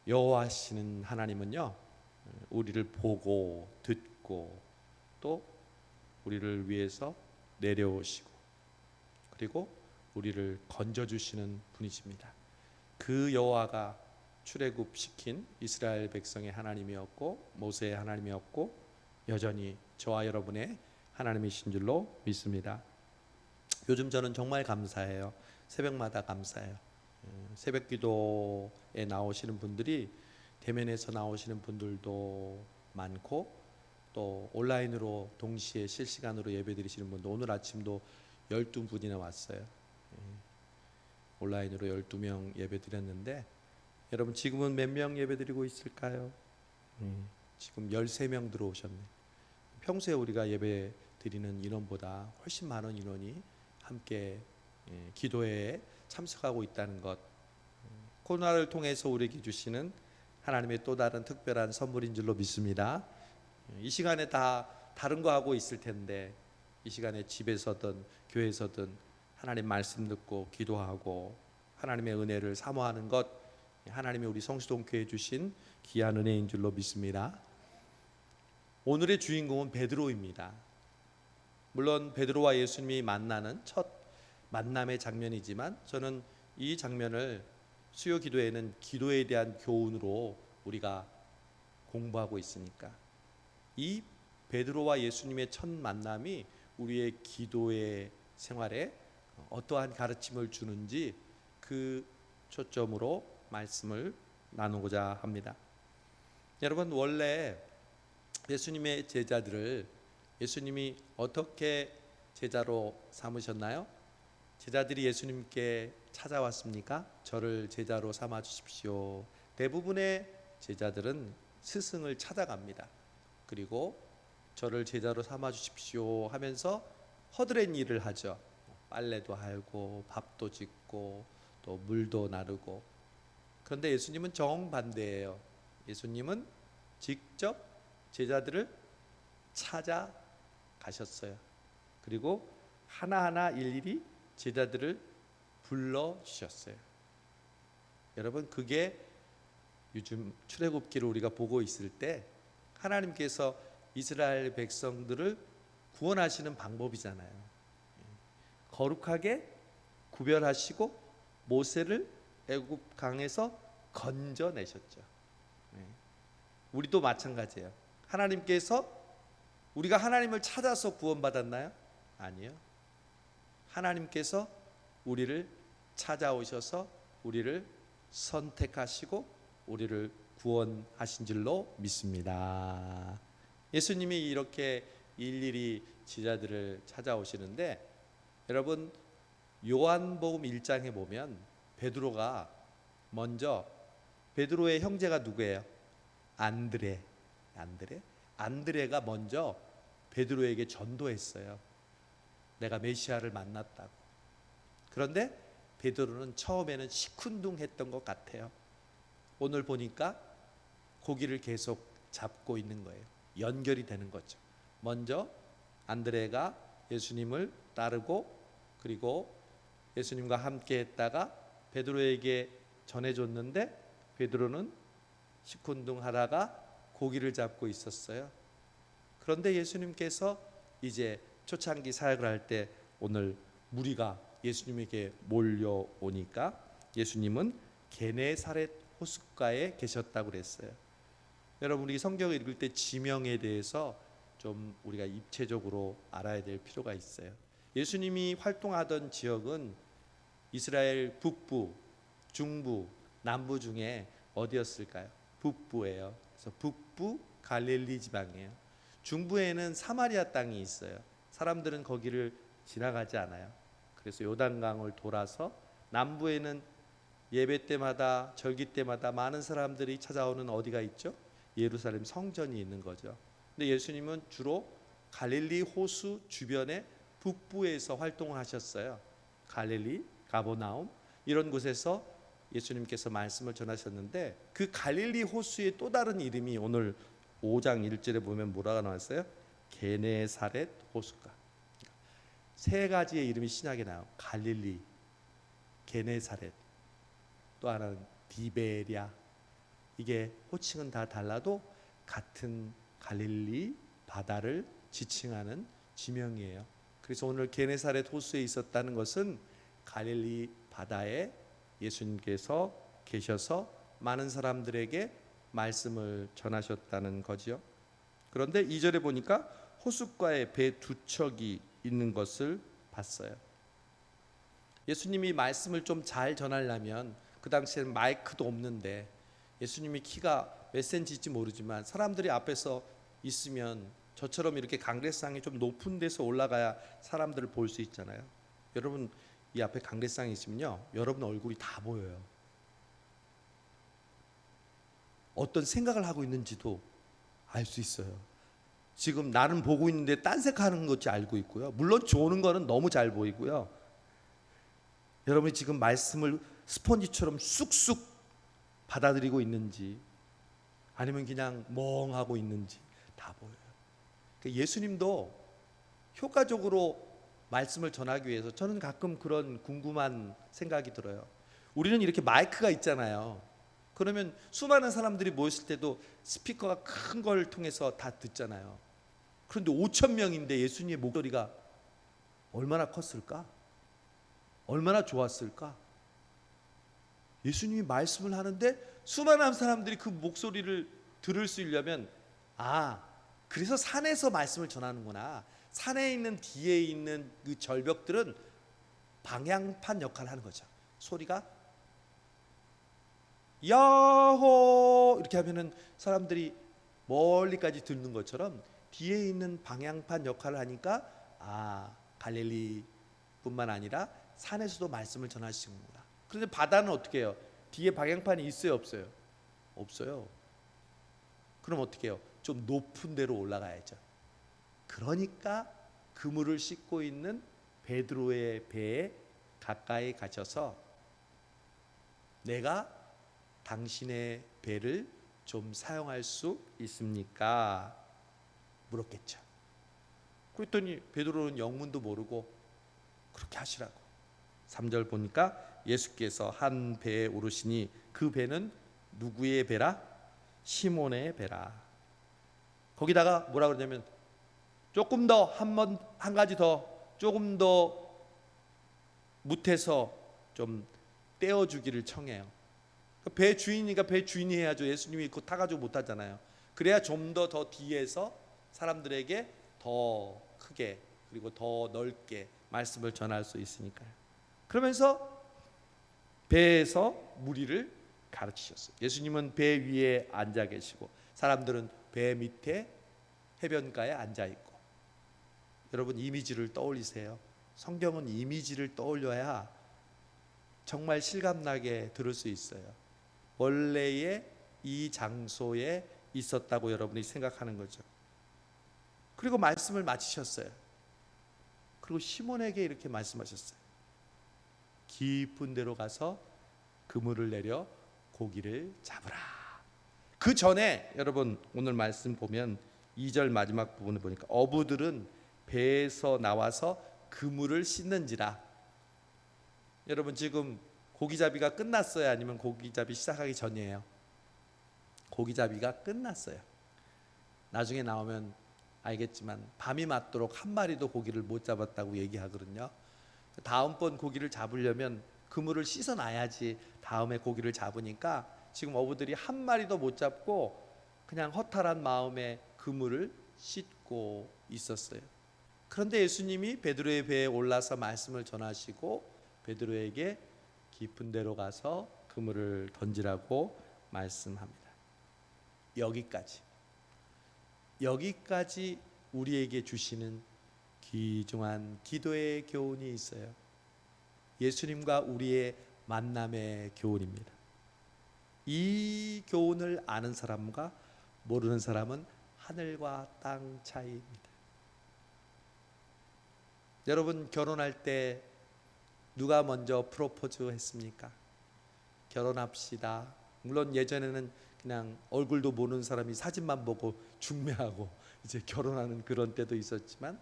여호와시는 하나님은요, 우리를 보고 듣고 또 우리를 위해서 내려오시고 그리고 우리를 건져주시는 분이십니다. 그 여호와가 출애굽시킨 이스라엘 백성의 하나님이었고 모세의 하나님이었고 여전히 저와 여러분의 하나님이신 줄로 믿습니다. 요즘 저는 정말 감사해요. 새벽마다 감사해요. 새벽 기도에 나오시는 분들이 대면에서 나오시는 분들도 많고 또 온라인으로 동시에 실시간으로 예배 드리시는 분도 오늘 아침도 12분이나 왔어요. 온라인으로 12명 예배 드렸는데 여러분 지금은 몇 명 예배 드리고 있을까요? 지금 13명 들어오셨네. 평소에 우리가 예배 드리는 인원보다 훨씬 많은 인원이 함께 기도회에 참석하고 있다는 것, 코로나를 통해서 우리에게 주시는 하나님의 또 다른 특별한 선물인 줄로 믿습니다. 이 시간에 다 다른 거 하고 있을 텐데 이 시간에 집에서든 교회에서든 하나님 말씀 듣고 기도하고 하나님의 은혜를 사모하는 것, 하나님이 우리 성수동교회에 주신 귀한 은혜인 줄로 믿습니다. 오늘의 주인공은 베드로입니다. 물론 베드로와 예수님이 만나는 첫 만남의 장면이지만 저는 이 장면을 수요 기도회는 기도에 대한 교훈으로 우리가 공부하고 있으니까 이 베드로와 예수님의 첫 만남이 우리의 기도의 생활에 어떠한 가르침을 주는지 그 초점으로 말씀을 나누고자 합니다. 여러분, 원래 예수님의 제자들을 예수님이 어떻게 제자로 삼으셨나요? 제자들이 예수님께 찾아왔습니까? 저를 제자로 삼아 주십시오. 대부분의 제자들은 스승을 찾아갑니다. 그리고 저를 제자로 삼아 주십시오 하면서 허드렛 일을 하죠. 빨래도 하고 밥도 짓고 또 물도 나르고. 그런데 예수님은 정반대예요. 예수님은 직접 제자들을 찾아가셨어요. 그리고 하나하나 일일이 제자들을 불러주셨어요. 여러분, 그게 요즘 출애굽기를 우리가 보고 있을 때 하나님께서 이스라엘 백성들을 구원하시는 방법이잖아요. 거룩하게 구별하시고 모세를 애굽 강에서 건져내셨죠. 우리도 마찬가지예요. 하나님께서 우리가 하나님을 찾아서 구원받았나요? 아니요. 하나님께서 우리를 찾아오셔서 우리를 선택하시고 우리를 구원하신 줄로 믿습니다. 예수님이 이렇게 일일이 제자들을 찾아오시는데 여러분, 요한복음 1장에 보면 베드로가 먼저, 베드로의 형제가 누구예요? 안드레가 먼저 베드로에게 전도했어요. 내가 메시아를 만났다고. 그런데 베드로는 처음에는 시큰둥했던 것 같아요. 오늘 보니까 고기를 계속 잡고 있는 거예요. 연결이 되는 거죠. 먼저 안드레가 예수님을 따르고 그리고 예수님과 함께 했다가 베드로에게 전해줬는데 베드로는 시큰둥하다가 고기를 잡고 있었어요. 그런데 예수님께서 이제 초창기 사역을 할 때 오늘 무리가 예수님에게 몰려오니까 예수님은 게네사렛 호숫가에 계셨다고 그랬어요. 여러분, 우리 성경을 읽을 때 지명에 대해서 좀 우리가 입체적으로 알아야 될 필요가 있어요. 예수님이 활동하던 지역은 이스라엘 북부, 중부, 남부 중에 어디였을까요? 북부예요. 그래서 북부 갈릴리 지방이에요. 중부에는 사마리아 땅이 있어요. 사람들은 거기를 지나가지 않아요. 그래서 요단강을 돌아서 남부에는 예배 때마다 절기 때마다 많은 사람들이 찾아오는 어디가 있죠? 예루살렘 성전이 있는 거죠. 근데 예수님은 주로 갈릴리 호수 주변의 북부에서 활동하셨어요. 갈릴리, 가버나움 이런 곳에서 예수님께서 말씀을 전하셨는데 그 갈릴리 호수의 또 다른 이름이 오늘 5장 1절에 보면 뭐라고 나왔어요? 게네사렛 호숫가. 세 가지의 이름이 신약에 나와요. 갈릴리, 게네사렛, 또 하나는 디베랴, 이게 호칭은 다 달라도 같은 갈릴리 바다를 지칭하는 지명이에요. 그래서 오늘 게네사렛 호수에 있었다는 것은 갈릴리 바다에 예수님께서 계셔서 많은 사람들에게 말씀을 전하셨다는 거지요. 그런데 2절에 보니까 호숫가에 배 두 척이 있는 것을 봤어요. 예수님이 말씀을 좀 잘 전하려면, 그 당시에는 마이크도 없는데 예수님이 키가 몇 센치인지 모르지만 사람들이 앞에서 있으면 저처럼 이렇게 강대상이 좀 높은 데서 올라가야 사람들을 볼 수 있잖아요. 여러분, 이 앞에 강대상이 있으면요, 여러분 얼굴이 다 보여요. 어떤 생각을 하고 있는지도 알 수 있어요. 지금 나는 보고 있는데 딴 생각하는 것이 알고 있고요. 물론 좋은 거는 너무 잘 보이고요. 여러분이 지금 말씀을 스펀지처럼 쑥쑥 받아들이고 있는지 아니면 그냥 멍하고 있는지 다 보여요. 그러니까 예수님도 효과적으로 말씀을 전하기 위해서 저는 가끔 그런 궁금한 생각이 들어요. 우리는 이렇게 마이크가 있잖아요. 그러면 수많은 사람들이 모였을 때도 스피커가 큰 걸 통해서 다 듣잖아요. 그런데 5천 명인데 예수님의 목소리가 얼마나 컸을까? 얼마나 좋았을까? 예수님이 말씀을 하는데 수많은 사람들이 그 목소리를 들을 수 있려면, 그래서 산에서 말씀을 전하는구나. 산에 있는 뒤에 있는 그 절벽들은 방향판 역할을 하는 거죠. 소리가 야호 이렇게 하면은 사람들이 멀리까지 듣는 것처럼 뒤에 있는 방향판 역할을 하니까 갈릴리뿐만 아니라 산에서도 말씀을 전하시는구나. 그런데 바다는 어떻게 해요? 뒤에 방향판이 있어요, 없어요? 없어요. 그럼 어떻게 해요? 좀 높은 데로 올라가야죠. 그러니까 그물을 싣고 있는 베드로의 배에 가까이 가셔서 내가 당신의 배를 좀 사용할 수 있습니까? 물었겠죠. 그랬더니 베드로는 영문도 모르고 그렇게 하시라고. 3절 보니까 예수께서 한 배에 오르시니 그 배는 누구의 배라? 시몬의 배라. 거기다가 뭐라 그러냐면 조금 더 한 가지 더 조금 더 못해서 좀 떼어주기를 청해요. 배 주인이니까 배 주인이 해야죠. 예수님이 그거 타가지고 못하잖아요. 그래야 좀 더 뒤에서 사람들에게 더 크게 그리고 더 넓게 말씀을 전할 수 있으니까요. 그러면서 배에서 무리를 가르치셨어요. 예수님은 배 위에 앉아 계시고 사람들은 배 밑에 해변가에 앉아 있고. 여러분 이미지를 떠올리세요. 성경은 이미지를 떠올려야 정말 실감나게 들을 수 있어요. 원래의 이 장소에 있었다고 여러분이 생각하는 거죠. 그리고 말씀을 마치셨어요. 그리고 시몬에게 이렇게 말씀하셨어요. 깊은 데로 가서 그물을 내려 고기를 잡으라. 그 전에 여러분 오늘 말씀 보면 2절 마지막 부분을 보니까 어부들은 배에서 나와서 그물을 씻는지라. 여러분 지금 고기잡이가 끝났어요? 아니면 고기잡이 시작하기 전이에요? 고기잡이가 끝났어요. 나중에 나오면 알겠지만 밤이 맞도록 한 마리도 고기를 못 잡았다고 얘기하거든요. 다음번 고기를 잡으려면 그물을 씻어놔야지 다음에 고기를 잡으니까 지금 어부들이 한 마리도 못 잡고 그냥 허탈한 마음에 그물을 씻고 있었어요. 그런데 예수님이 베드로의 배에 올라서 말씀을 전하시고 베드로에게 깊은 데로 가서 그물을 던지라고 말씀합니다. 여기까지 우리에게 주시는 귀중한 기도의 교훈이 있어요. 예수님과 우리의 만남의 교훈입니다. 이 교훈을 아는 사람과 모르는 사람은 하늘과 땅 차이입니다. 여러분 결혼할 때 누가 먼저 프로포즈 했습니까? 결혼합시다. 물론 예전에는 그냥 얼굴도 모르는 사람이 사진만 보고 중매하고 이제 결혼하는 그런 때도 있었지만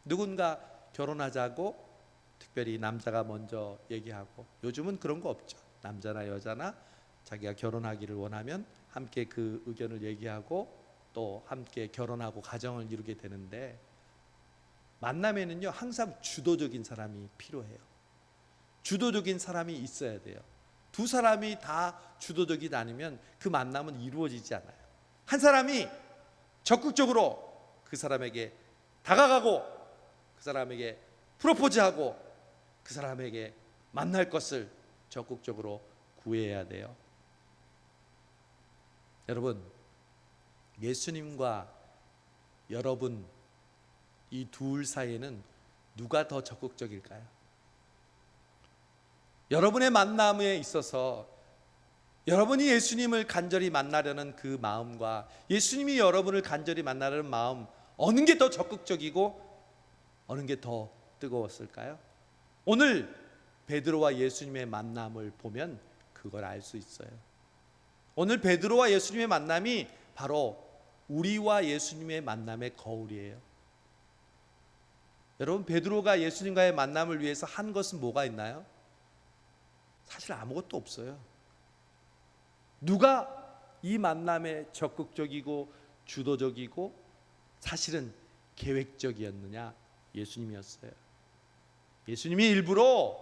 누군가 결혼하자고 특별히 남자가 먼저 얘기하고, 요즘은 그런 거 없죠. 남자나 여자나 자기가 결혼하기를 원하면 함께 그 의견을 얘기하고 또 함께 결혼하고 가정을 이루게 되는데, 만남에는요 항상 주도적인 사람이 필요해요. 주도적인 사람이 있어야 돼요. 두 사람이 다 주도적이지 않으면 그 만남은 이루어지지 않아요. 한 사람이 적극적으로 그 사람에게 다가가고 그 사람에게 프로포즈하고 그 사람에게 만날 것을 적극적으로 구해야 돼요. 여러분, 예수님과 여러분 이 둘 사이에는 누가 더 적극적일까요? 여러분의 만남에 있어서 여러분이 예수님을 간절히 만나려는 그 마음과 예수님이 여러분을 간절히 만나려는 마음, 어느 게 더 적극적이고 어느 게 더 뜨거웠을까요? 오늘 베드로와 예수님의 만남을 보면 그걸 알 수 있어요. 오늘 베드로와 예수님의 만남이 바로 우리와 예수님의 만남의 거울이에요. 여러분, 베드로가 예수님과의 만남을 위해서 한 것은 뭐가 있나요? 사실 아무것도 없어요. 누가 이 만남에 적극적이고 주도적이고 사실은 계획적이었느냐? 예수님이었어요. 예수님이 일부러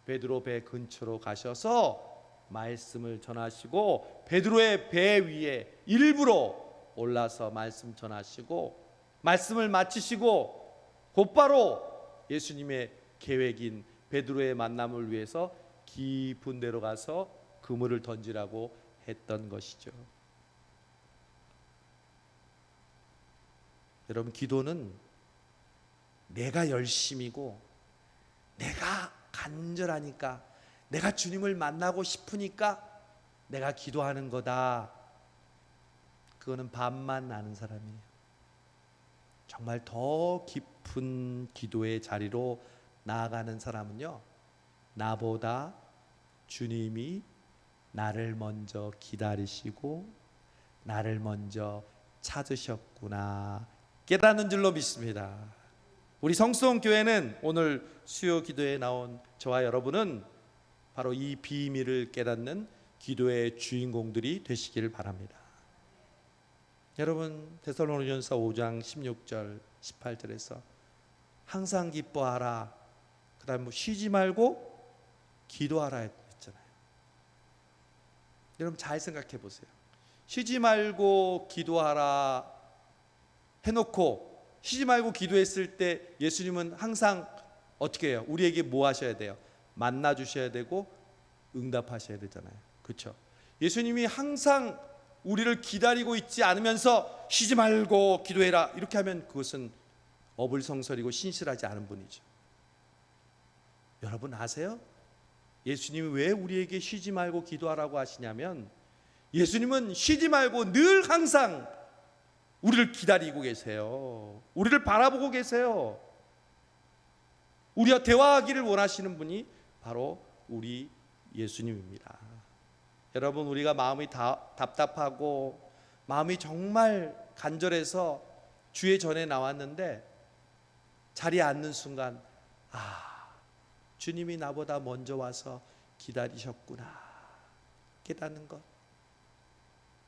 베드로 배 근처로 가셔서 말씀을 전하시고, 베드로의 배 위에 일부러 올라서 말씀 전하시고, 말씀을 마치시고 곧바로 예수님의 계획인 베드로의 만남을 위해서 깊은 데로 가서 그물을 던지라고 했던 것이죠. 여러분, 기도는 내가 열심이고 내가 간절하니까, 내가 주님을 만나고 싶으니까 내가 기도하는 거다. 그거는 반만 아는 사람이에요. 정말 더 깊은 기도의 자리로 나아가는 사람은요, 나보다 주님이 나를 먼저 기다리시고 나를 먼저 찾으셨구나 깨닫는 줄로 믿습니다. 우리 성수동 교회는 오늘 수요 기도에 나온 저와 여러분은 바로 이 비밀을 깨닫는 기도의 주인공들이 되시기를 바랍니다. 여러분, 데살로니가전서 5장 16절 18절에서 항상 기뻐하라, 그 다음 뭐 쉬지 말고 기도하라 했잖아요. 여러분 잘 생각해 보세요. 쉬지 말고 기도하라 해놓고 쉬지 말고 기도했을 때 예수님은 항상 어떻게 해요? 우리에게 뭐 하셔야 돼요? 만나 주셔야 되고 응답하셔야 되잖아요. 그렇죠? 예수님이 항상 우리를 기다리고 있지 않으면서 쉬지 말고 기도해라 이렇게 하면 그것은 어불성설이고 신실하지 않은 분이죠. 여러분 아세요? 예수님이 왜 우리에게 쉬지 말고 기도하라고 하시냐면, 예수님은 쉬지 말고 늘 항상 우리를 기다리고 계세요. 우리를 바라보고 계세요. 우리와 대화하기를 원하시는 분이 바로 우리 예수님입니다. 여러분, 우리가 마음이 답답하고 마음이 정말 간절해서 주의 전에 나왔는데 자리에 앉는 순간, 주님이 나보다 먼저 와서 기다리셨구나 깨닫는 것,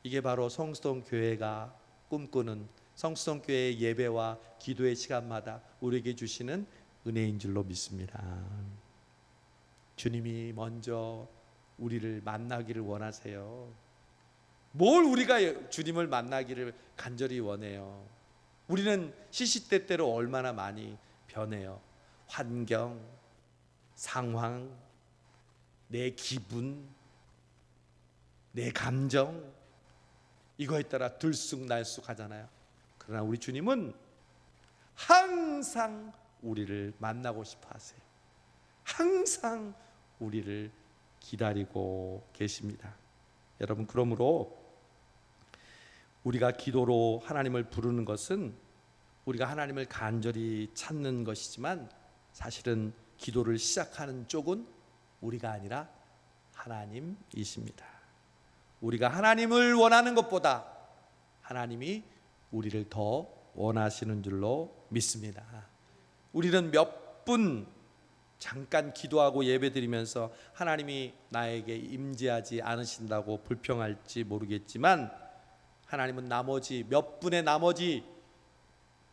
이게 바로 성수동 교회가 꿈꾸는, 성수동 교회의 예배와 기도의 시간마다 우리에게 주시는 은혜인 줄로 믿습니다. 주님이 먼저 우리를 만나기를 원하세요. 뭘 우리가 주님을 만나기를 간절히 원해요. 우리는 시시때때로 얼마나 많이 변해요. 환경, 상황, 내 기분, 내 감정, 이거에 따라 들쑥날쑥 하잖아요. 그러나 우리 주님은 항상 우리를 만나고 싶어 하세요. 항상 우리를 기다리고 계십니다. 여러분, 그러므로 우리가 기도로 하나님을 부르는 것은 우리가 하나님을 간절히 찾는 것이지만, 사실은 기도를 시작하는 쪽은 우리가 아니라 하나님이십니다. 우리가 하나님을 원하는 것보다 하나님이 우리를 더 원하시는 줄로 믿습니다. 우리는 몇 분 잠깐 기도하고 예배드리면서 하나님이 나에게 임재하지 않으신다고 불평할지 모르겠지만, 하나님은 나머지 몇 분의 나머지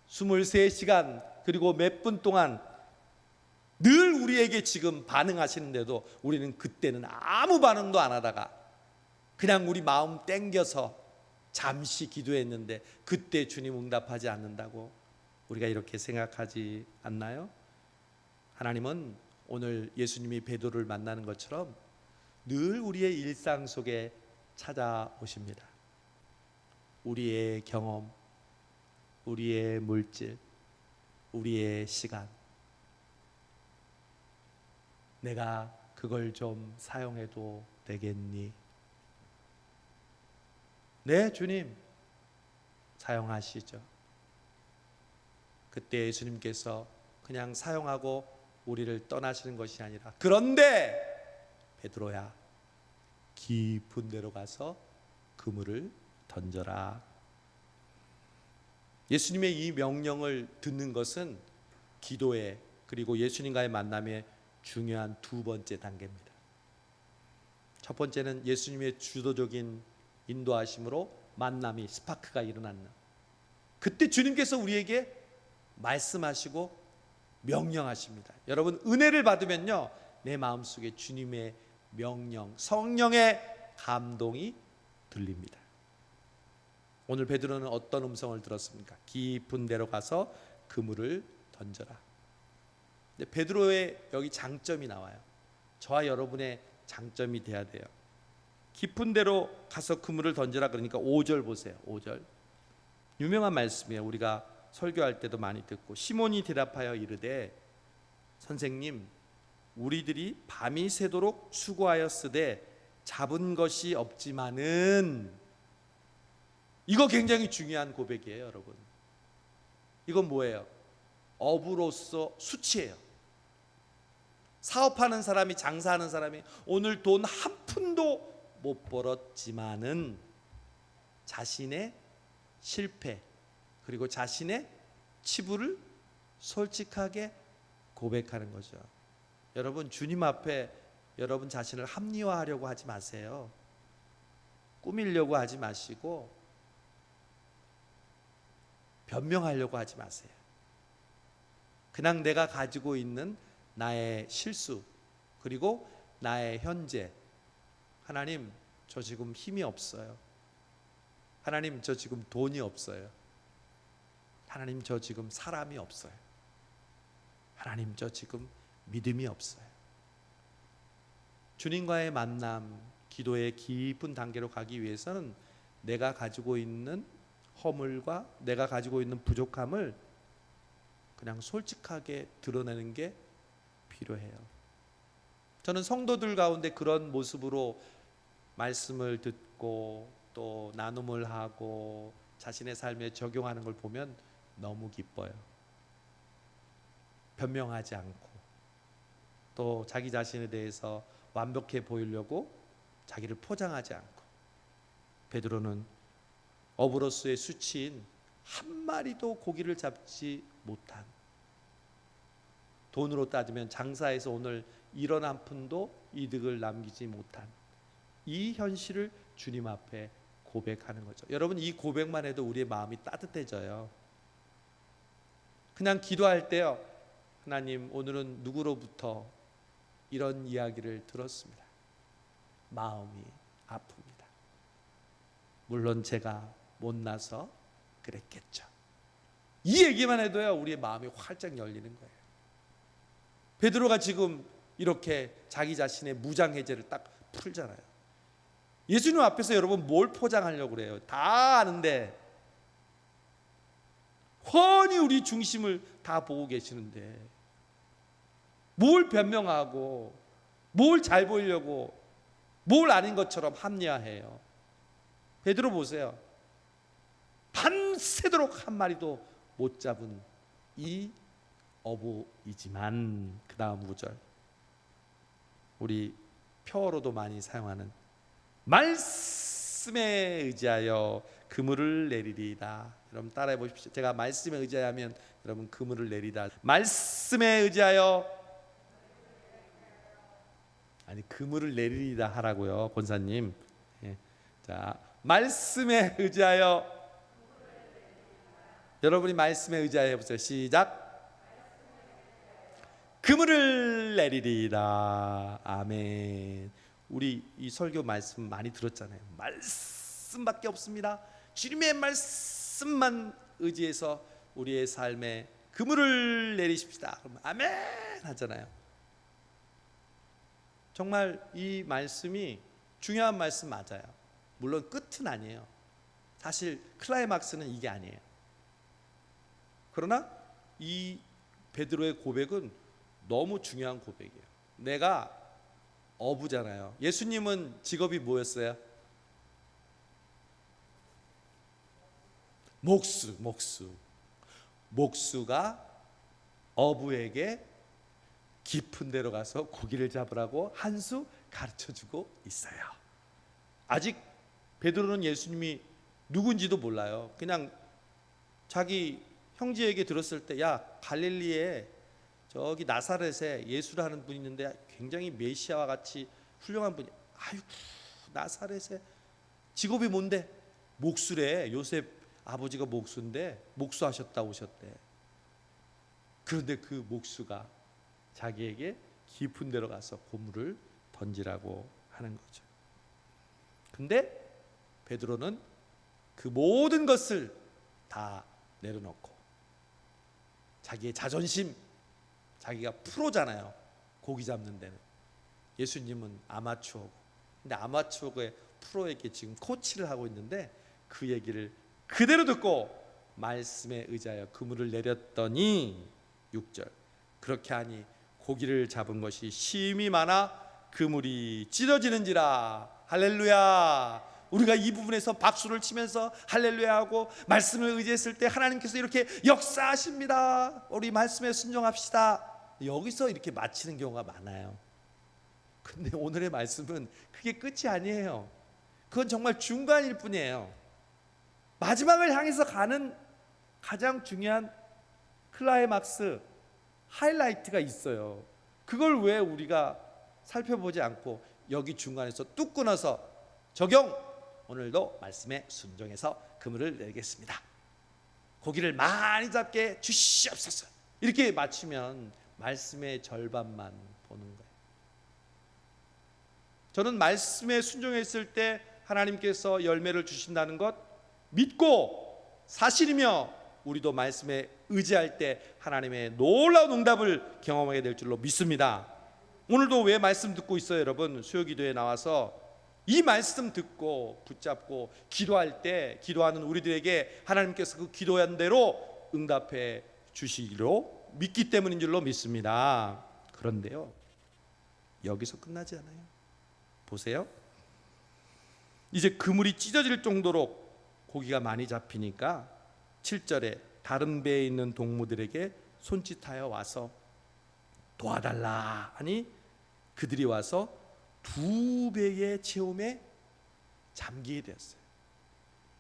23시간 그리고 몇 분 동안 늘 우리에게 지금 반응하시는데도 우리는 그때는 아무 반응도 안 하다가 그냥 우리 마음 땡겨서 잠시 기도했는데 그때 주님 응답하지 않는다고 우리가 이렇게 생각하지 않나요? 하나님은 오늘 예수님이 베드로를 만나는 것처럼 늘 우리의 일상 속에 찾아오십니다. 우리의 경험, 우리의 물질, 우리의 시간, 내가 그걸 좀 사용해도 되겠니? 네, 주님, 사용하시죠. 그때 예수님께서 그냥 사용하고 우리를 떠나시는 것이 아니라, 그런데 베드로야, 깊은 데로 가서 그물을 던져라. 예수님의 이 명령을 듣는 것은 기도의 그리고 예수님과의 만남의 중요한 두 번째 단계입니다. 첫 번째는 예수님의 주도적인 인도하심으로 만남이 스파크가 일어나는, 그때 주님께서 우리에게 말씀하시고 명령하십니다. 여러분, 은혜를 받으면요, 내 마음속에 주님의 명령, 성령의 감동이 들립니다. 오늘 베드로는 어떤 음성을 들었습니까? 깊은 데로 가서 그물을 던져라. 근데 베드로의 여기 장점이 나와요. 저와 여러분의 장점이 돼야 돼요. 깊은 데로 가서 그물을 던져라 그러니까 5절 보세요. 5절 유명한 말씀이에요. 우리가 설교할 때도 많이 듣고, 시몬이 대답하여 이르되 선생님, 우리들이 밤이 새도록 수고하였으되 잡은 것이 없지만은, 이거 굉장히 중요한 고백이에요. 여러분, 이건 뭐예요? 업으로서 수치예요. 사업하는 사람이, 장사하는 사람이 오늘 돈 한 푼도 못 벌었지만은 자신의 실패 그리고 자신의 치부를 솔직하게 고백하는 거죠. 여러분, 주님 앞에 여러분 자신을 합리화하려고 하지 마세요. 꾸미려고 하지 마시고 변명하려고 하지 마세요. 그냥 내가 가지고 있는 나의 실수 그리고 나의 현재, 하나님, 저 지금 힘이 없어요. 하나님, 저 지금 돈이 없어요. 하나님, 저 지금 사람이 없어요. 하나님, 저 지금 믿음이 없어요. 주님과의 만남, 기도의 깊은 단계로 가기 위해서는 내가 가지고 있는 허물과 내가 가지고 있는 부족함을 그냥 솔직하게 드러내는 게 필요해요. 저는 성도들 가운데 그런 모습으로 말씀을 듣고 또 나눔을 하고 자신의 삶에 적용하는 걸 보면 너무 기뻐요. 변명하지 않고 또 자기 자신에 대해서 완벽해 보이려고 자기를 포장하지 않고, 베드로는 어부로서의 수치인 한 마리도 고기를 잡지 못한, 돈으로 따지면 장사해서 오늘 1원 한 푼도 이득을 남기지 못한 이 현실을 주님 앞에 고백하는 거죠. 여러분, 이 고백만 해도 우리의 마음이 따뜻해져요. 그냥 기도할 때요, 하나님, 오늘은 누구로부터 이런 이야기를 들었습니다. 마음이 아픕니다. 물론 제가 못나서 그랬겠죠. 이 얘기만 해도요, 우리의 마음이 활짝 열리는 거예요. 베드로가 지금 이렇게 자기 자신의 무장해제를 딱 풀잖아요. 예수님 앞에서 여러분 뭘 포장하려고 그래요? 다 아는데, 훤히 우리 중심을 다 보고 계시는데 뭘 변명하고 뭘 잘 보이려고 뭘 아닌 것처럼 합리화해요. 베드로 보세요. 밤새도록 한 마리도 못 잡은 이 어부이지만, 그 다음 5절 우리 표어로도 많이 사용하는 말씀에 의지하여 그물을 내리리이다. 여러분 따라해 보십시오. 제가 말씀에 의지하면 여러분 그물을 내리다. 말씀에 의지하여 아니 그물을 내리리다 하라고요, 권사님. 예. 자, 말씀에 의지하여. 여러분이 말씀에 의지하여 해보세요. 시작. 그물을 내리리다. 아멘. 우리 이 설교 말씀 많이 들었잖아요. 말씀밖에 없습니다. 주님의 말씀만 의지해서 우리의 삶에 그물을 내리십시다. 그럼 아멘 하잖아요. 정말 이 말씀이 중요한 말씀 맞아요. 물론 끝은 아니에요. 사실 클라이막스는 이게 아니에요. 그러나 이 베드로의 고백은 너무 중요한 고백이에요. 내가 어부잖아요. 예수님은 직업이 뭐였어요? 목수가 어부에게 깊은 데로 가서 고기를 잡으라고 한 수 가르쳐주고 있어요. 아직 베드로는 예수님이 누군지도 몰라요. 그냥 자기 형제에게 들었을 때, 야, 갈릴리에 저기 나사렛에 예수라는 분이 있는데 굉장히 메시아와 같이 훌륭한 분이, 아이고 나사렛에 직업이 뭔데? 목수래. 요셉 아버지가 목수인데 목수하셨다 오셨대. 그런데 그 목수가 자기에게 깊은 데로 가서 고물을 던지라고 하는 거죠. 근데 베드로는 그 모든 것을 다 내려놓고 자기의 자존심, 자기가 프로잖아요. 고기 잡는 데는. 예수님은 아마추어고. 근데 아마추어의 프로에게 지금 코치를 하고 있는데 그 얘기를 그대로 듣고 말씀에 의지하여 그물을 내렸더니 6절 그렇게 하니 고기를 잡은 것이 심히 많아 그물이 찢어지는지라. 할렐루야. 우리가 이 부분에서 박수를 치면서 할렐루야 하고 말씀을 의지했을 때 하나님께서 이렇게 역사하십니다. 우리 말씀에 순종합시다. 여기서 이렇게 마치는 경우가 많아요. 근데 오늘의 말씀은 그게 끝이 아니에요. 그건 정말 중간일 뿐이에요. 마지막을 향해서 가는 가장 중요한 클라이막스, 하이라이트가 있어요. 그걸 왜 우리가 살펴보지 않고 여기 중간에서 뚝 끊어서 적용, 오늘도 말씀에 순종해서 그물을 내겠습니다. 고기를 많이 잡게 주시옵소서. 이렇게 맞추면 말씀의 절반만 보는 거예요. 저는 말씀에 순종했을 때 하나님께서 열매를 주신다는 것 믿고 사실이며 우리도 말씀에 의지할 때 하나님의 놀라운 응답을 경험하게 될 줄로 믿습니다. 오늘도 왜 말씀 듣고 있어요, 여러분? 수요기도에 나와서 이 말씀 듣고 붙잡고 기도할 때 기도하는 우리들에게 하나님께서 그 기도한 대로 응답해 주시기로 믿기 때문인 줄로 믿습니다. 그런데요, 여기서 끝나지 않아요. 보세요. 이제 그물이 찢어질 정도로 고기가 많이 잡히니까 7절에 다른 배에 있는 동무들에게 손짓하여 와서 도와달라 하니 그들이 와서 2배의 체험에 잠기게 되었어요.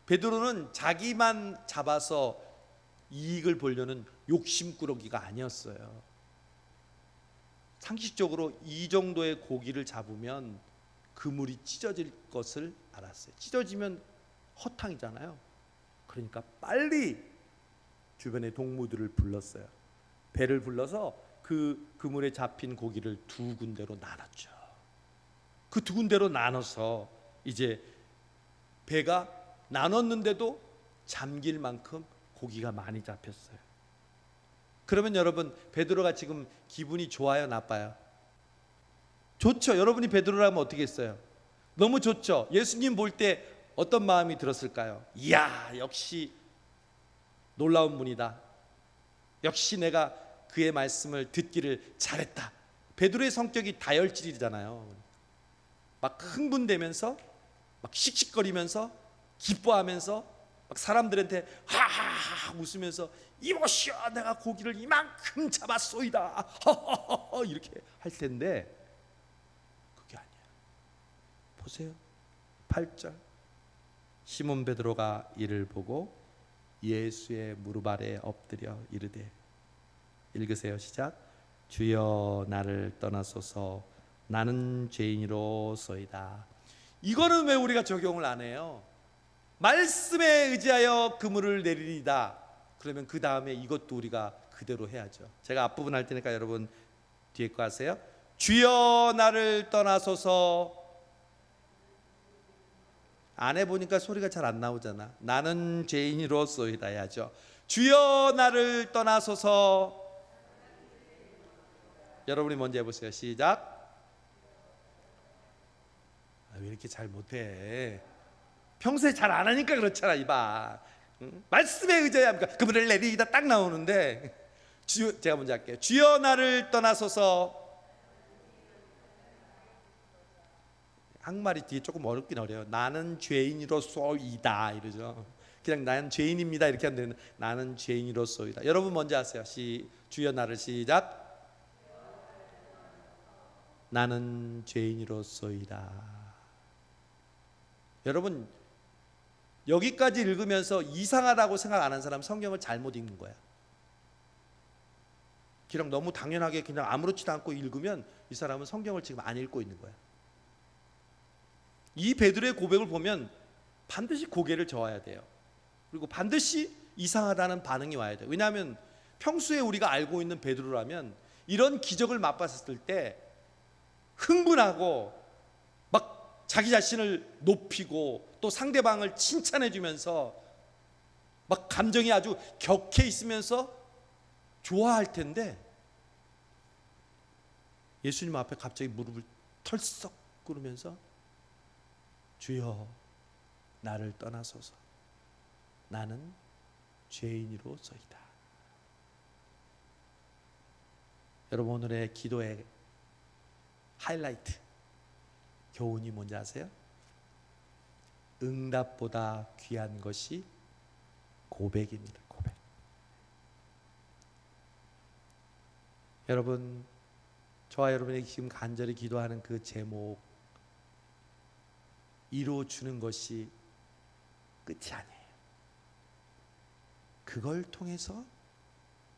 베드로는 자기만 잡아서 이익을 보려는 욕심꾸러기가 아니었어요. 상식적으로 이 정도의 고기를 잡으면 그물이 찢어질 것을 알았어요. 찢어지면 허탕이잖아요. 그러니까 빨리 주변의 동무들을 불렀어요. 배를 불러서 그 그물에 잡힌 고기를 2군데로 나눴죠. 그 2군데로 나눠서 이제 배가 나눴는데도 잠길 만큼 고기가 많이 잡혔어요. 그러면 여러분, 베드로가 지금 기분이 좋아요, 나빠요? 좋죠. 여러분이 베드로라면 어떻게 했어요? 너무 좋죠. 예수님 볼 때 어떤 마음이 들었을까요? 이야, 역시 놀라운 분이다. 역시 내가 그의 말씀을 듣기를 잘했다. 베드로의 성격이 다혈질이잖아요. 막 흥분되면서 막 씩씩거리면서 기뻐하면서 막 사람들한테 하하하 웃으면서 이보시오, 내가 고기를 이만큼 잡았소이다 허허허 이렇게 할 텐데 그게 아니야. 보세요. 8절 시몬 베드로가 이를 보고 예수의 무릎 아래 엎드려 이르되, 읽으세요. 시작. 주여, 나를 떠나소서 나는 죄인이로소이다. 이거는 왜 우리가 적용을 안 해요? 말씀에 의지하여 그물을 내리리다. 그러면 그 다음에 이것도 우리가 그대로 해야죠. 제가 앞부분 할 테니까 여러분 뒤에 거 하세요. 주여 나를 떠나소서. 안 해보니까 소리가 잘 안 나오잖아. 나는 죄인이로소이다 해야죠. 주여 나를 떠나소서. 여러분이 먼저 해보세요. 시작. 왜 이렇게 잘 못해? 평소에 잘 안 하니까 그렇잖아. 이봐, 응? 말씀에 의지해야 합니까? 그분을 내리다 딱 나오는데 제가 먼저 할게요. 주여 나를 떠나소서. 한말이 뒤에 조금 어렵긴 어려요. 나는 죄인으로소이다 이러죠. 그냥 나는 죄인입니다 이렇게 하면 되는. 나는 죄인으로소이다. 여러분 먼저 하세요. 주여 나를. 시작. 나는 죄인으로소이다. 여러분 여기까지 읽으면서 이상하다고 생각 안 한 사람 성경을 잘못 읽는 거야. 그냥 너무 당연하게 그냥 아무렇지도 않고 읽으면 이 사람은 성경을 지금 안 읽고 있는 거야. 이 베드로의 고백을 보면 반드시 고개를 저어야 돼요. 그리고 반드시 이상하다는 반응이 와야 돼요. 왜냐하면 평소에 우리가 알고 있는 베드로라면 이런 기적을 맛봤을 때 흥분하고 막 자기 자신을 높이고 또 상대방을 칭찬해 주면서 막 감정이 아주 격해 있으면서 좋아할 텐데 예수님 앞에 갑자기 무릎을 털썩 꿇으면서 주여 나를 떠나소서. 나는 죄인이로소이다. 여러분 오늘의 기도의 하이라이트 교훈이 뭔지 아세요? 응답보다 귀한 것이 고백입니다. 고백. 여러분 저와 여러분에게 지금 간절히 기도하는 그 제목 이루어주는 것이 끝이 아니에요. 그걸 통해서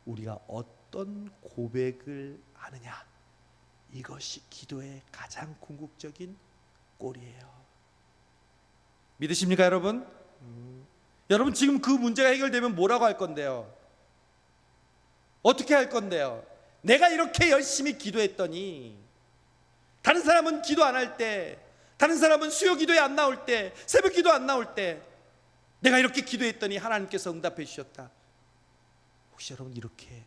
우리가 어떤 고백을 하느냐, 이것이 기도의 가장 궁극적인 꼴이에요. 믿으십니까 여러분? 여러분 지금 그 문제가 해결되면 뭐라고 할 건데요? 어떻게 할 건데요? 내가 이렇게 열심히 기도했더니 다른 사람은 기도 안 할 때, 다른 사람은 수요 기도에 안 나올 때, 새벽 기도 안 나올 때 내가 이렇게 기도했더니 하나님께서 응답해 주셨다. 혹시 여러분 이렇게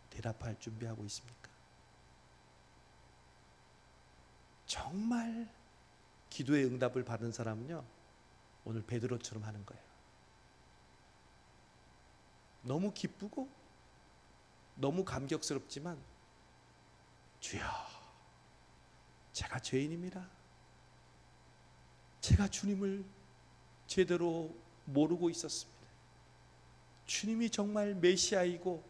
대답할 준비하고 있습니까? 정말 기도의 응답을 받은 사람은요 오늘 베드로처럼 하는 거예요. 너무 기쁘고 너무 감격스럽지만 주여 제가 죄인입니다. 제가 주님을 제대로 모르고 있었습니다. 주님이 정말 메시아이고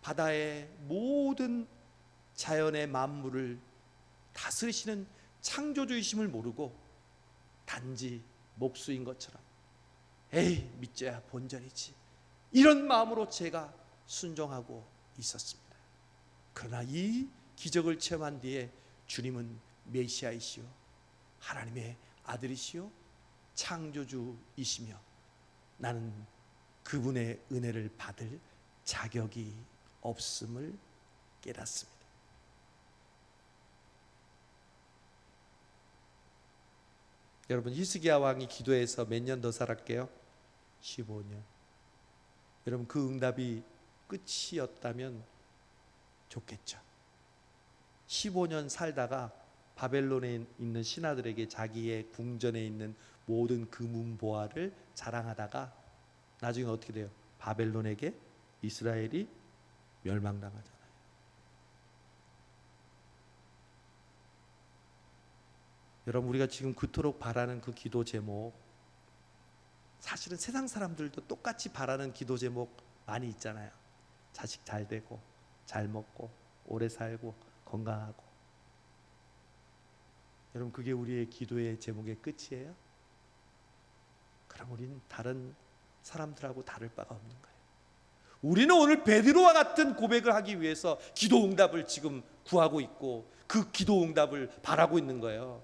바다의 모든 자연의 만물을 다스리시는 창조주이심을 모르고 단지 목수인 것처럼 에이 믿져야 본전이지 이런 마음으로 제가 순종하고 있었습니다. 그러나 이 기적을 체험한 뒤에 주님은 메시아이시오 하나님의 아들이시오 창조주이시며 나는 그분의 은혜를 받을 자격이 없음을 깨닫습니다. 여러분 히스기야 왕이 기도해서 몇 년 더 살았게요? 15년. 여러분 그 응답이 끝이었다면 좋겠죠. 15년 살다가 바벨론에 있는 신하들에게 자기의 궁전에 있는 모든 금은보화를 자랑하다가 나중에 어떻게 돼요? 바벨론에게 이스라엘이 멸망당하잖아요. 여러분 우리가 지금 그토록 바라는 그 기도 제목, 사실은 세상 사람들도 똑같이 바라는 기도 제목 많이 있잖아요. 자식 잘 되고 잘 먹고 오래 살고 건강하고. 여러분 그게 우리의 기도의 제목의 끝이에요? 그럼 우리는 다른 사람들하고 다를 바가 없는 거예요. 우리는 오늘 베드로와 같은 고백을 하기 위해서 기도 응답을 지금 구하고 있고 그 기도 응답을 바라고 있는 거예요.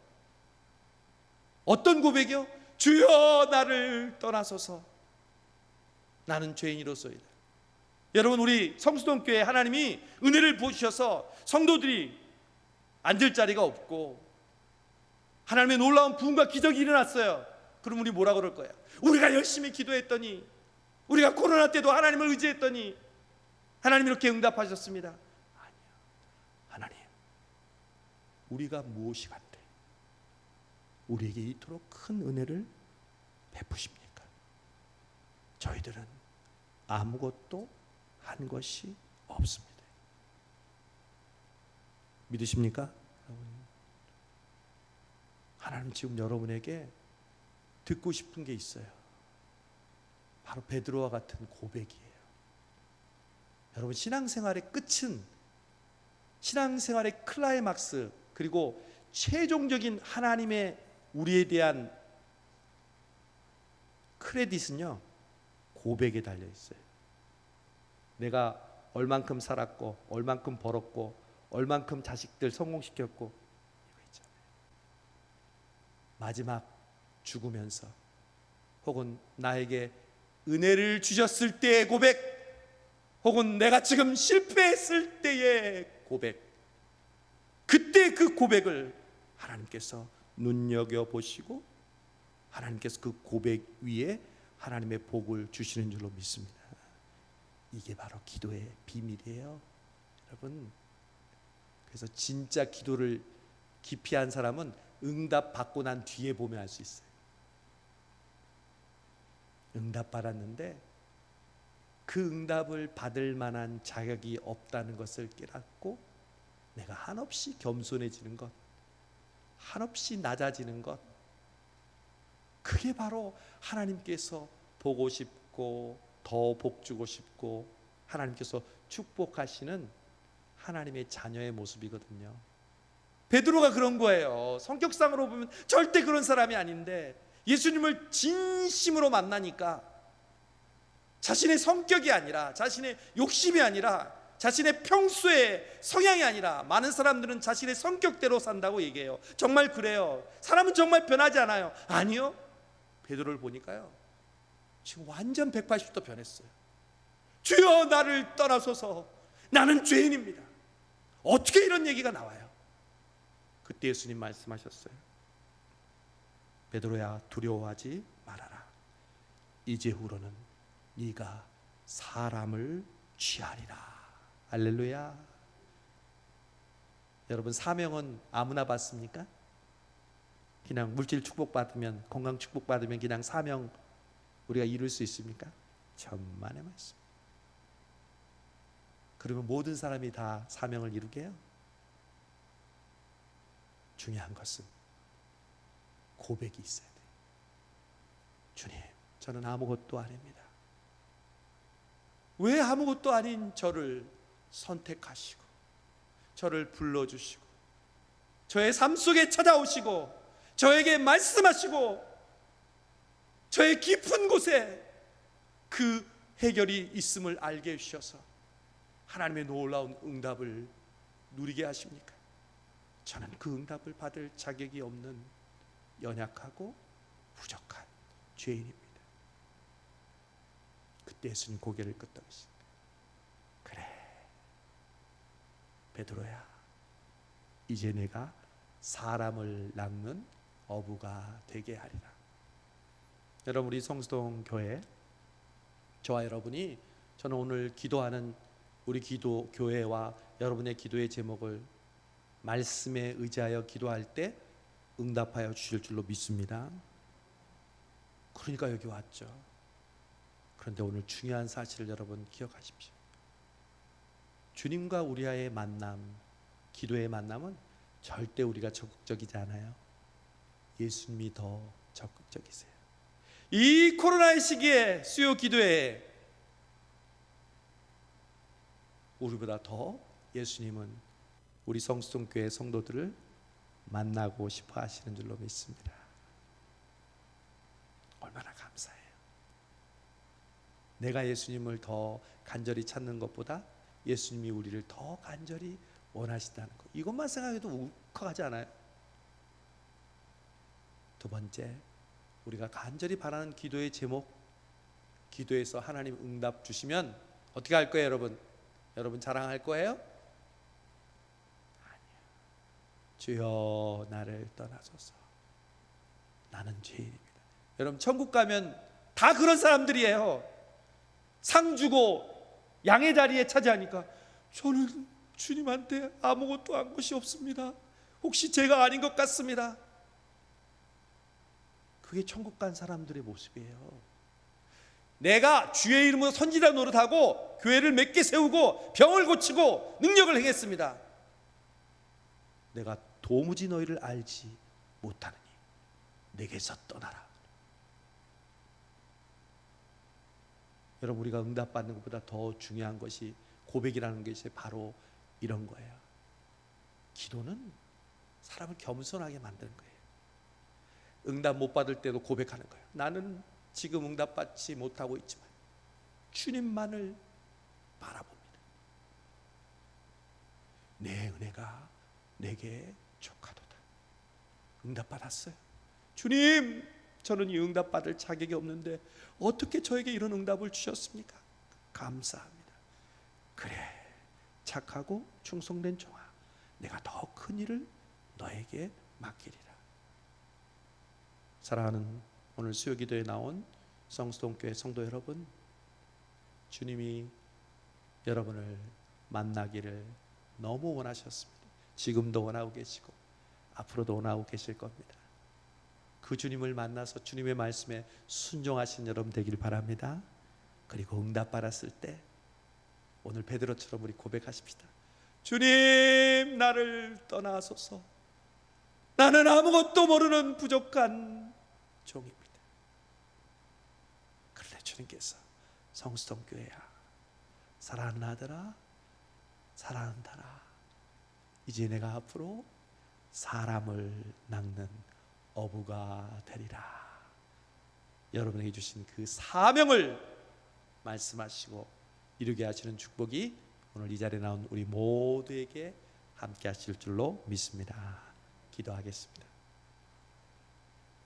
어떤 고백이요? 주여 나를 떠나소서 나는 죄인이로소이다. 여러분, 우리 성수동교회 하나님이 은혜를 부으셔서 성도들이 앉을 자리가 없고 하나님의 놀라운 부흥과 기적이 일어났어요. 그럼 우리 뭐라 그럴 거야? 우리가 열심히 기도했더니, 우리가 코로나 때도 하나님을 의지했더니 하나님이 이렇게 응답하셨습니다. 아니요. 하나님, 우리가 무엇이 간데 우리에게 이토록 큰 은혜를 베푸십니까? 저희들은 아무것도 한 것이 없습니다. 믿으십니까? 하나님 지금 여러분에게 듣고 싶은 게 있어요. 바로 베드로와 같은 고백이에요. 여러분, 신앙생활의 끝은, 신앙생활의 클라이막스, 그리고 최종적인 하나님의 우리에 대한 크레딧은요, 고백에 달려 있어요. 내가 얼만큼 살았고, 얼만큼 벌었고, 얼만큼 자식들 성공시켰고, 이거 있잖아요. 마지막 죽으면서 혹은 나에게 은혜를 주셨을 때의 고백, 혹은 내가 지금 실패했을 때의 고백, 그때 그 고백을 하나님께서 눈여겨보시고 하나님께서 그 고백 위에 하나님의 복을 주시는 줄로 믿습니다. 이게 바로 기도의 비밀이에요, 여러분. 그래서 진짜 기도를 깊이 한 사람은 응답 받고 난 뒤에 보면 알 수 있어요. 응답 받았는데 그 응답을 받을 만한 자격이 없다는 것을 깨닫고 내가 한없이 겸손해지는 것, 한없이 낮아지는 것, 그게 바로 하나님께서 보고 싶고 더 복주고 싶고 하나님께서 축복하시는 하나님의 자녀의 모습이거든요. 베드로가 그런 거예요. 성격상으로 보면 절대 그런 사람이 아닌데 예수님을 진심으로 만나니까 자신의 성격이 아니라, 자신의 욕심이 아니라, 자신의 평소의 성향이 아니라, 많은 사람들은 자신의 성격대로 산다고 얘기해요. 정말 그래요. 사람은 정말 변하지 않아요. 아니요, 베드로를 보니까요, 지금 완전 180도 변했어요. 주여 나를 떠나소서 나는 죄인입니다. 어떻게 이런 얘기가 나와요? 그때 예수님 말씀하셨어요. 베드로야, 두려워하지 말아라. 이제후로는 네가 사람을 취하리라. 할렐루야. 여러분, 사명은 아무나 받습니까? 그냥 물질 축복받으면, 건강 축복받으면 그냥 사명 우리가 이룰 수 있습니까? 천만의 말씀. 그러면 모든 사람이 다 사명을 이루게 해요? 중요한 것은 고백이 있어야 돼요. 주님, 저는 아무것도 아닙니다. 왜 아무것도 아닌 저를 선택하시고 저를 불러주시고 저의 삶 속에 찾아오시고 저에게 말씀하시고 저의 깊은 곳에 그 해결이 있음을 알게 해주셔서 하나님의 놀라운 응답을 누리게 하십니까? 저는 그 응답을 받을 자격이 없는 연약하고 부족한 죄인입니다. 그때 예수님 고개를 끄덕이시고, 그래 베드로야, 이제 내가 사람을 낚는 어부가 되게 하리라. 여러분, 우리 성수동 교회, 저와 여러분이, 저는 오늘 기도하는 우리 기도 교회와 여러분의 기도의 제목을 말씀에 의지하여 기도할 때 응답하여 주실 줄로 믿습니다. 그러니까 여기 왔죠. 그런데 오늘 중요한 사실을 여러분 기억하십시오. 주님과 우리와의 만남, 기도의 만남은 절대 우리가 적극적이지 않아요. 예수님이 더 적극적이세요. 이 코로나의 시기에 수요 기도에 우리보다 더 예수님은 우리 성수동교회 성도들을 만나고 싶어 하시는 줄로 믿습니다. 얼마나 감사해요. 내가 예수님을 더 간절히 찾는 것보다 예수님이 우리를 더 간절히 원하신다는 것, 이것만 생각해도 울컥하지 않아요? 두 번째, 우리가 간절히 바라는 기도의 제목, 기도에서 하나님 응답 주시면 어떻게 할 거예요, 여러분? 여러분 자랑할 거예요? 아니요. 주여 나를 떠나소서, 나는 죄인입니다. 여러분 천국 가면 다 그런 사람들이에요. 상 주고 양의 자리에 차지하니까 저는 주님한테 아무것도 한 것이 없습니다. 혹시 제가 아닌 것 같습니다. 그게 천국 간 사람들의 모습이에요. 내가 주의 이름으로 선지자 노릇하고 교회를 몇 개 세우고 병을 고치고 능력을 행했습니다. 내가 도무지 너희를 알지 못하느니 내게서 떠나라. 여러분, 우리가 응답받는 것보다 더 중요한 것이 고백이라는 것이 바로 이런 거예요. 기도는 사람을 겸손하게 만드는 거예요. 응답 못 받을 때도 고백하는 거예요. 나는 지금 응답받지 못하고 있지만 주님만을 바라봅니다. 내 은혜가 내게 족하도다. 응답받았어요. 주님, 저는 이 응답받을 자격이 없는데 어떻게 저에게 이런 응답을 주셨습니까? 감사합니다. 그래, 착하고 충성된 종아, 내가 더 큰 일을 너에게 맡기리라. 사랑하는 오늘 수요기도에 나온 성수동교회 성도 여러분, 주님이 여러분을 만나기를 너무 원하셨습니다. 지금도 원하고 계시고 앞으로도 원하고 계실 겁니다. 그 주님을 만나서 주님의 말씀에 순종하신 여러분 되길 바랍니다. 그리고 응답받았을 때 오늘 베드로처럼 우리 고백하십시다. 주님, 나를 떠나소서. 나는 아무것도 모르는 부족한 종입니다. 그런데 주님께서 성수동교회야, 사랑하는 아들아, 사랑한다라, 이제 내가 앞으로 사람을 낚는 어부가 되리라. 여러분에게 주신 그 사명을 말씀하시고 이루게 하시는 축복이 오늘 이 자리에 나온 우리 모두에게 함께 하실 줄로 믿습니다. 기도하겠습니다.